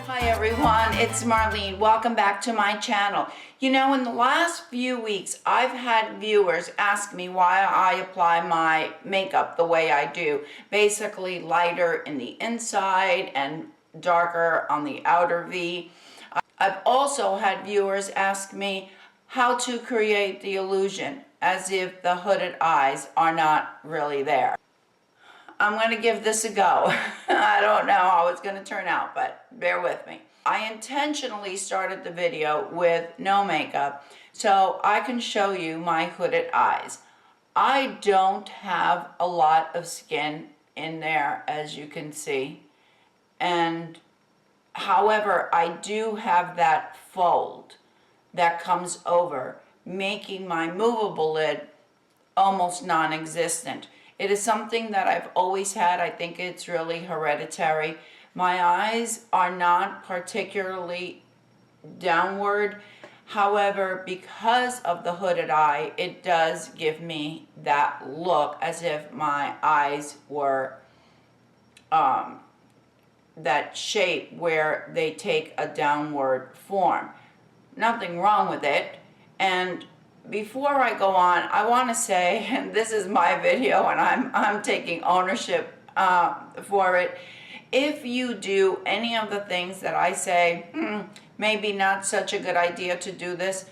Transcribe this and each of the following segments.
Hi everyone, it's Marlene. Welcome back to my channel. You know, in the last few weeks, I've had viewers ask me why I apply my makeup the way I do. Basically lighter in the inside and darker on the outer V. I've also had viewers ask me how to create the illusion as if the hooded eyes are not really there. I'm going to give this a go. I don't know how it's going to turn out, but bear with me. I intentionally started the video with no makeup so I can show you my hooded eyes. I don't have a lot of skin in there, as you can see, and however, I do have that fold that comes over, making my movable lid almost non-existent. It is something that I've always had. I think it's really hereditary. My eyes are not particularly downward. However, because of the hooded eye, it does give me that look as if my eyes were that shape where they take a downward form. Nothing wrong with it. And before I go on, I want to say, and this is my video and I'm taking ownership for it. If you do any of the things that I say, maybe not such a good idea to do this,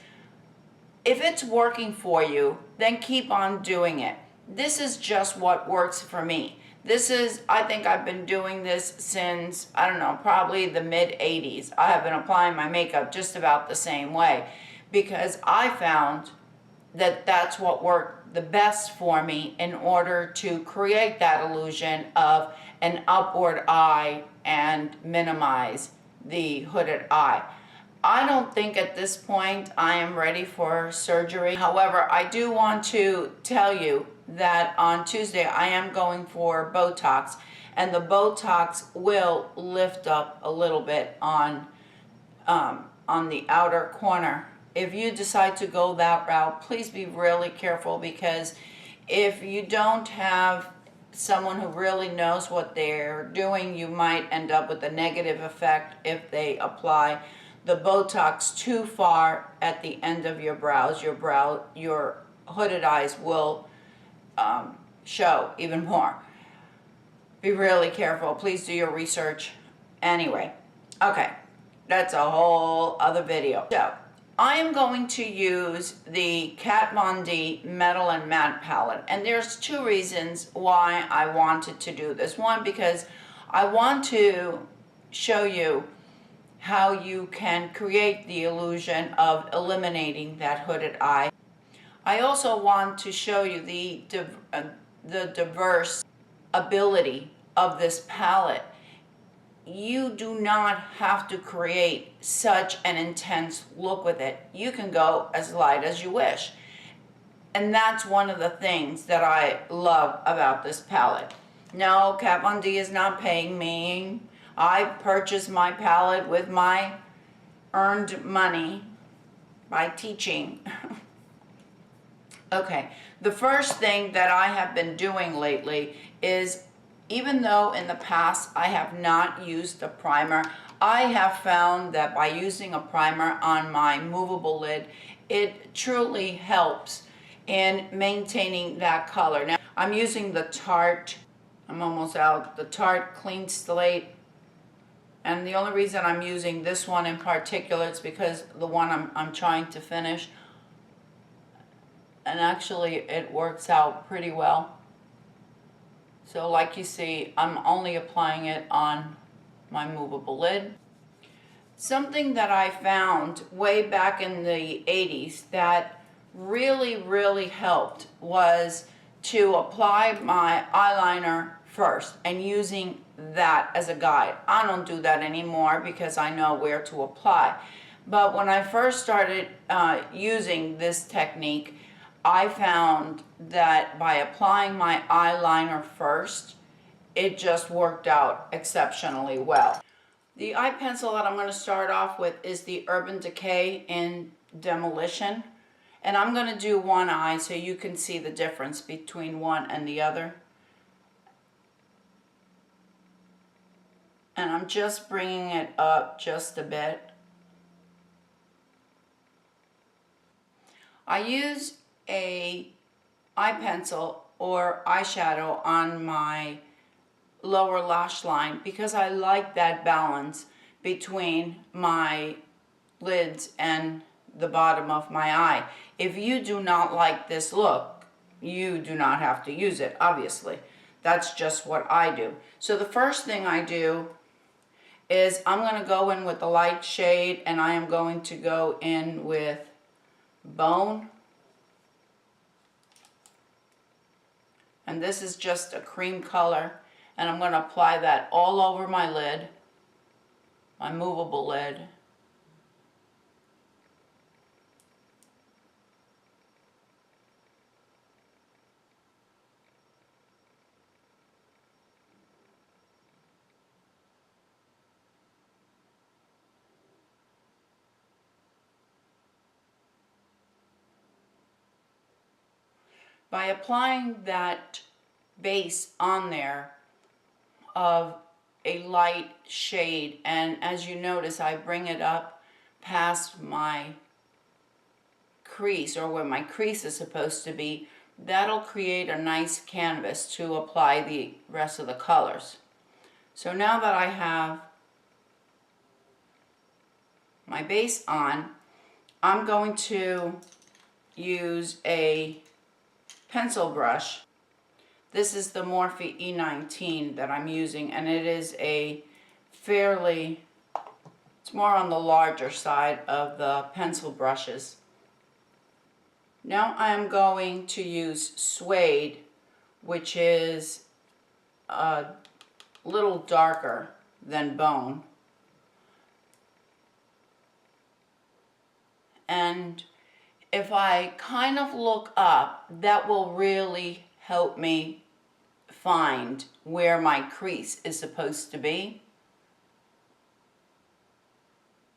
if it's working for you, then keep on doing it. This is just what works for me. This is, I think I've been doing this since, I don't know, probably the mid-80s. I have been applying my makeup just about the same way because I found that that's what worked the best for me in order to create that illusion of an upward eye and minimize the hooded eye. I don't think at this point I am ready for surgery. However, I do want to tell you that on Tuesday I am going for Botox, and the Botox will lift up a little bit on the outer corner. If you decide to go that route, please be really careful, because if you don't have someone who really knows what they're doing, you might end up with a negative effect if they apply the Botox too far at the end of your brows. Your hooded eyes will show even more. Be really careful. Please do your research. Anyway, okay, that's a whole other video. So I am going to use the Kat Von D Metal and Matte palette, and there's two reasons why I wanted to do this. One, because I want to show you how you can create the illusion of eliminating that hooded eye. I also want to show you the diverse ability of this palette. You do not have to create such an intense look with it. You can go as light as you wish. And that's one of the things that I love about this palette. No, Kat Von D is not paying me. I purchased my palette with my earned money by teaching. Okay, the first thing that I have been doing lately is, even though in the past I have not used a primer, I have found that by using a primer on my movable lid, it truly helps in maintaining that color. Now, I'm using the Tarte, I'm almost out, the Tarte Clean Slate. And the only reason I'm using this one in particular is because the one I'm trying to finish, and actually it works out pretty well. So like you see, I'm only applying it on my movable lid. Something that I found way back in the 80s that really helped was to apply my eyeliner first and using that as a guide. I don't do that anymore because I know where to apply. But when I first started using this technique, I found that by applying my eyeliner first, it just worked out exceptionally well. The eye pencil that I'm going to start off with is the Urban Decay in Demolition. And I'm going to do one eye so you can see the difference between one and the other. And and I'm just bringing it up just a bit. I use a eye pencil or eyeshadow on my lower lash line because I like that balance between my lids and the bottom of my eye. If you do not like this look, you do not have to use it, obviously. That's just what I do. So the first thing I do is I'm going to go in with the light shade, and I am going to go in with Bone. And this is just a cream color, and I'm going to apply that all over my lid, my movable lid. By applying that base on there of a light shade, and as you notice, I bring it up past my crease, or where my crease is supposed to be, that'll create a nice canvas to apply the rest of the colors. So now that I have my base on, I'm going to use a pencil brush. This is the Morphe E19 that I'm using, and it is a fairly, it's more on the larger side of the pencil brushes. Now I'm going to use Suede, which is a little darker than Bone. And if I kind of look up, that will really help me find where my crease is supposed to be.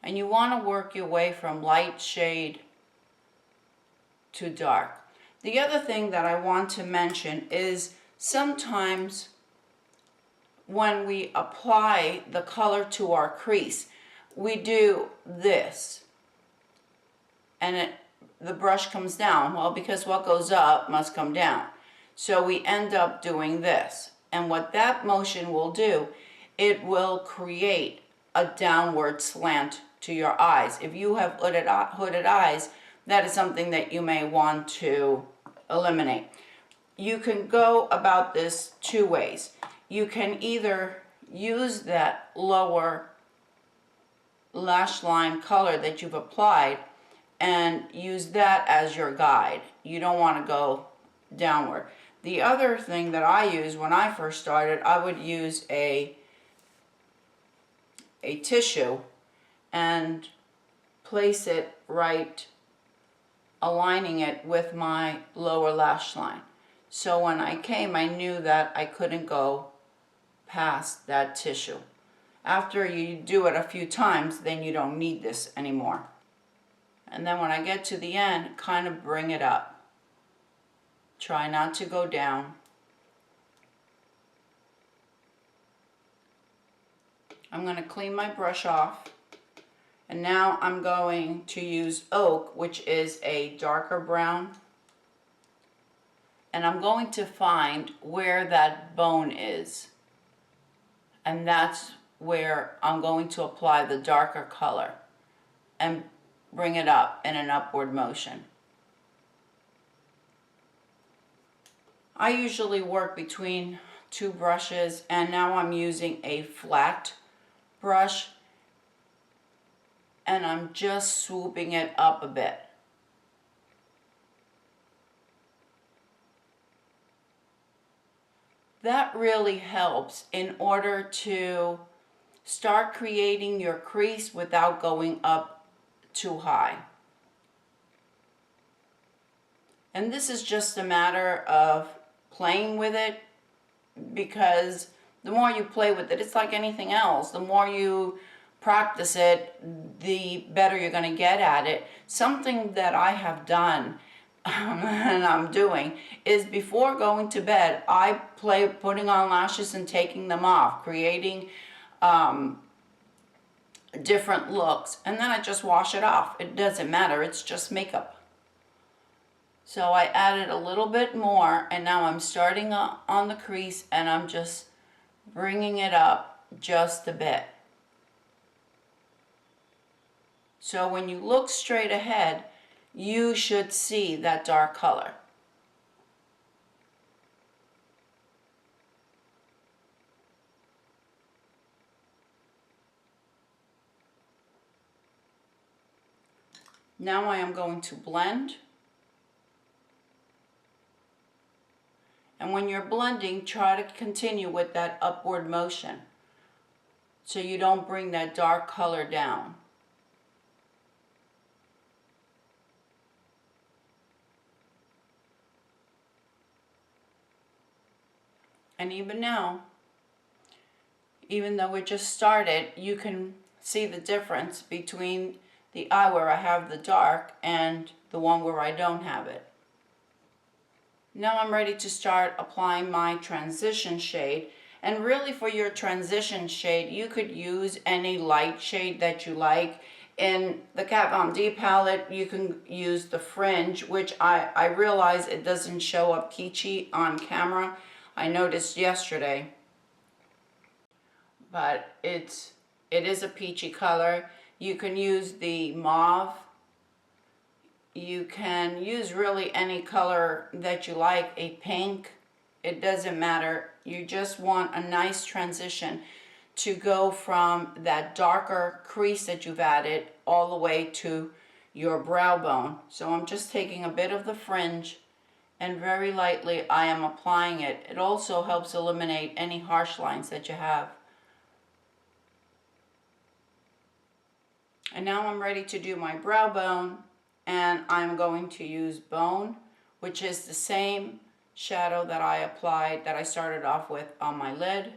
And you want to work your way from light shade to dark. The other thing that I want to mention is sometimes when we apply the color to our crease, we do this, and the brush comes down. Well, because what goes up must come down. So we end up doing this. And what that motion will do, it will create a downward slant to your eyes. If you have hooded eyes, that is something that you may want to eliminate. You can go about this two ways. You can either use that lower lash line color that you've applied and use that as your guide. You don't want to go downward. The other thing that I used when I first started, I would use a tissue and place it right, aligning it with my lower lash line. So when I came, I knew that I couldn't go past that tissue. After you do it a few times, then you don't need this anymore. And then when I get to the end, kind of bring it up. Try not to go down. I'm going to clean my brush off. And now I'm going to use Oak, which is a darker brown. And I'm going to find where that bone is. And that's where I'm going to apply the darker color and bring it up in an upward motion. I usually work between two brushes, and now I'm using a flat brush, and I'm just swooping it up a bit. That really helps in order to start creating your crease without going up too high. And this is just a matter of playing with it, because the more you play with it, it's like anything else. The more you practice it, the better you're going to get at it. Something that I have done and I'm doing is before going to bed, I play putting on lashes and taking them off, creating different looks, and then I just wash it off. It doesn't matter, it's just makeup. So I added a little bit more, and now I'm starting on the crease, and I'm just bringing it up just a bit. So when you look straight ahead, you should see that dark color. Now I am going to blend. And when you're blending, try to continue with that upward motion so you don't bring that dark color down. And even now, even though it just started, you can see the difference between the eye where I have the dark and the one where I don't have it. Now I'm ready to start applying my transition shade. And really, for your transition shade, you could use any light shade that you like. In the KVD palette, you can use the Fringe, which I realize it doesn't show up peachy on camera. I noticed yesterday. But it is a peachy color. You can use the mauve. You can use really any color that you like, a pink. It doesn't matter. You just want a nice transition to go from that darker crease that you've added all the way to your brow bone. So I'm just taking a bit of the Fringe and very lightly I am applying it. It also helps eliminate any harsh lines that you have. And now I'm ready to do my brow bone, and I'm going to use Bone, which is the same shadow that I applied, that I started off with on my lid.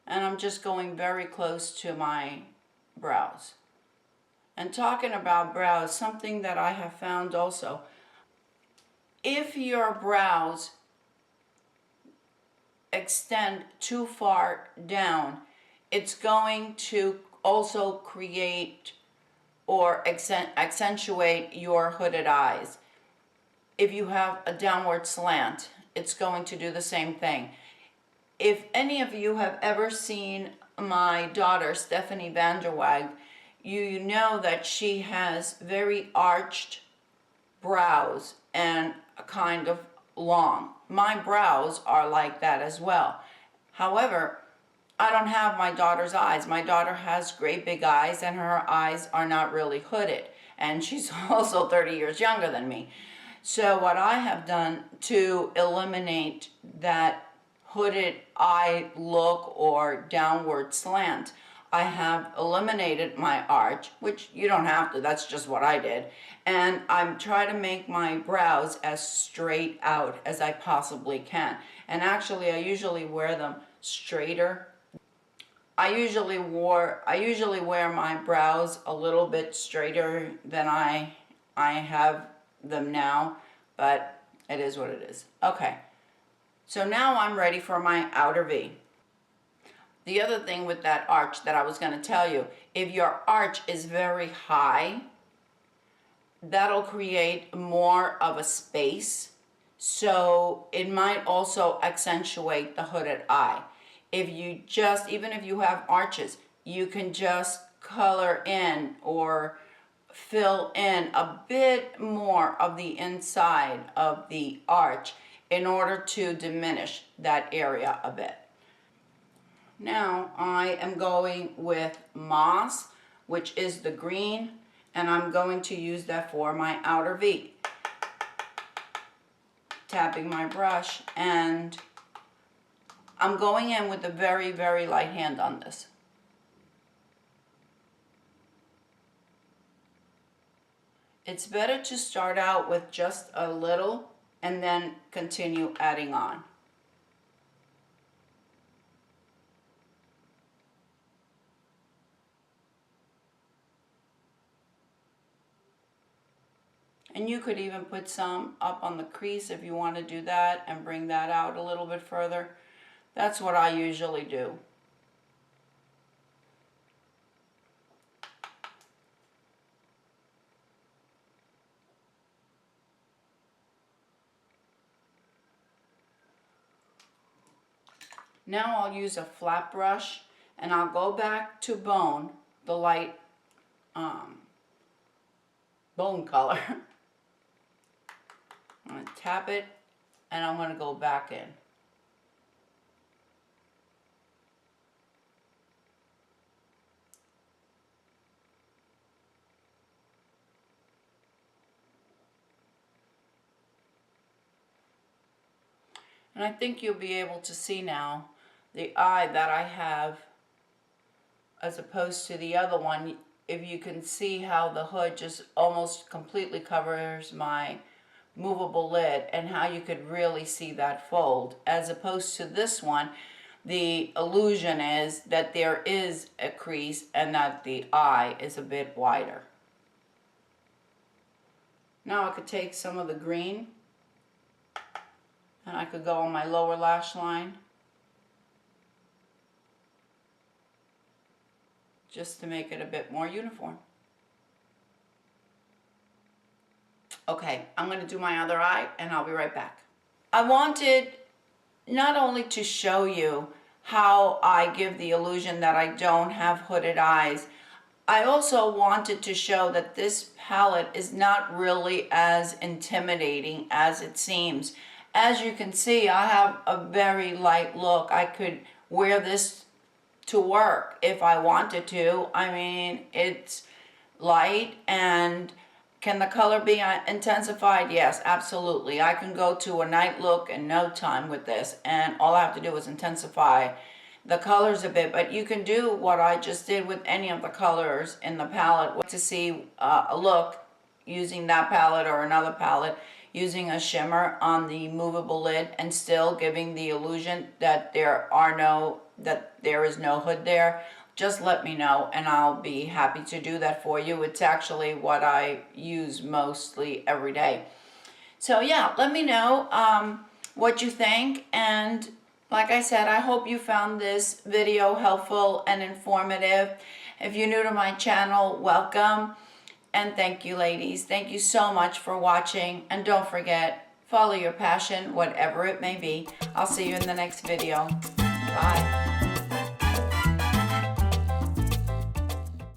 And I'm just going very close to my brows. And talking about brows, something that I have found also, if your brows extend too far down, it's going to also create or accentuate your hooded eyes. If you have a downward slant, it's going to do the same thing. If any of you have ever seen my daughter, Stephanie Vanderwag, you know that she has very arched brows and a kind of long. My brows are like that as well. However, I don't have my daughter's eyes. My daughter has great big eyes and her eyes are not really hooded. And she's also 30 years younger than me. So what I have done to eliminate that hooded eye look or downward slant, I have eliminated my arch, which you don't have to, that's just what I did. And I'm trying to make my brows as straight out as I possibly can. And actually I usually wear them straighter. I usually wear my brows a little bit straighter than I have them now, but it is what it is. Okay, so now I'm ready for my outer V. The other thing with that arch that I was going to tell you, if your arch is very high, that'll create more of a space, so it might also accentuate the hooded eye. If you just, even if you have arches, you can just color in or fill in a bit more of the inside of the arch in order to diminish that area a bit. Now I am going with Moss, which is the green, and I'm going to use that for my outer V. Tapping my brush, and I'm going in with a very, very light hand on this. It's better to start out with just a little and then continue adding on. And you could even put some up on the crease if you want to do that and bring that out a little bit further. That's what I usually do. Now I'll use a flat brush and I'll go back to Bone, the light bone color. I'm going to tap it and I'm going to go back in. And I think you'll be able to see now the eye that I have as opposed to the other one. If you can see how the hood just almost completely covers my movable lid and how you could really see that fold, as opposed to this one, the illusion is that there is a crease and that the eye is a bit wider. Now I could take some of the green and I could go on my lower lash line just to make it a bit more uniform. Okay, I'm going to do my other eye and I'll be right back. I wanted not only to show you how I give the illusion that I don't have hooded eyes, I also wanted to show that this palette is not really as intimidating as it seems. As you can see, I have a very light look. I could wear this to work if I wanted to. I mean, it's light, and can the color be intensified? Yes, absolutely. I can go to a night look in no time with this, and all I have to do is intensify the colors a bit. But you can do what I just did with any of the colors in the palette to see a look using that palette or another palette, using a shimmer on the movable lid and still giving the illusion that there is no hood there. Just let me know and I'll be happy to do that for you. It's actually what I use mostly every day. So yeah, let me know what you think, and like I said, I hope you found this video helpful and informative. If you're new to my channel, welcome. And thank you, ladies. Thank you so much for watching. And don't forget, follow your passion, whatever it may be. I'll see you in the next video. Bye.